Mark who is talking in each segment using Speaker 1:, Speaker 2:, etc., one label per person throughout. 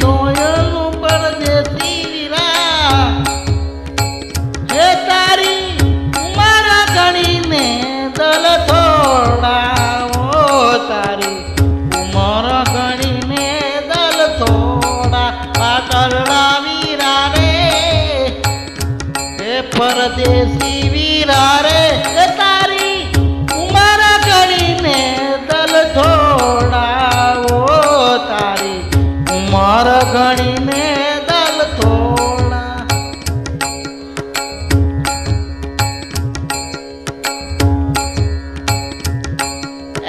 Speaker 1: દોયલું પરદેશી વીરા હે તારી ઉમર ગણીને દલ થોડા તારી ઉમર ગણીને દલ થોડા પાટણના વીરા રે હે પરદેશી વીરા રે તારી ઉમર ગણીને દલ થોડા તારી ઉમર ગણીને દલ થોડા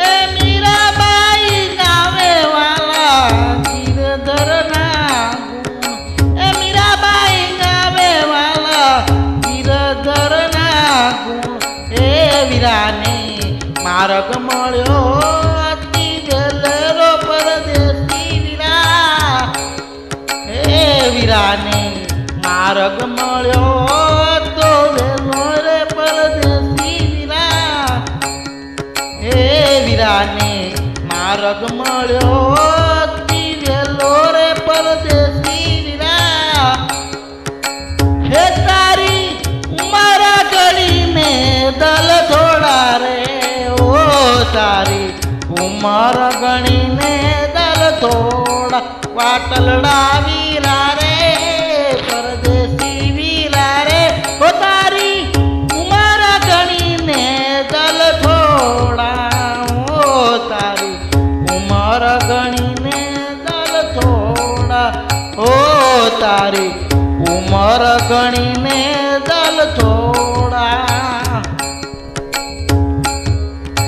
Speaker 1: એ મીરાબાઈ નાવે વાલા ગિરધરના ગુણ એ મીરાબાઈ નાવે વાલા ગિરધરના ગુણ એ વીરાને માર્ગ મળ્યો અતિ વેલેરો પરદેશી વીરા હે વીરાને માર્ગ મળ્યો તો વેલો રે પરદેશી વીરા હે વીરાને માર્ગ મળ્યો અતિ વેલો રે પરદેશી વીરા હે તારી ઉમર ગણીને દલ થોડા રે તારી ઉમર ગણીને દલ થોડા પાટલડા વીરા રે પરદેશી વીરા રે ઓ તારી ઉમર ગણીને દલ થોડા તારી ઉમર ગણીને દલ થોડા તારી ઉમર ગણીને દલ થોડા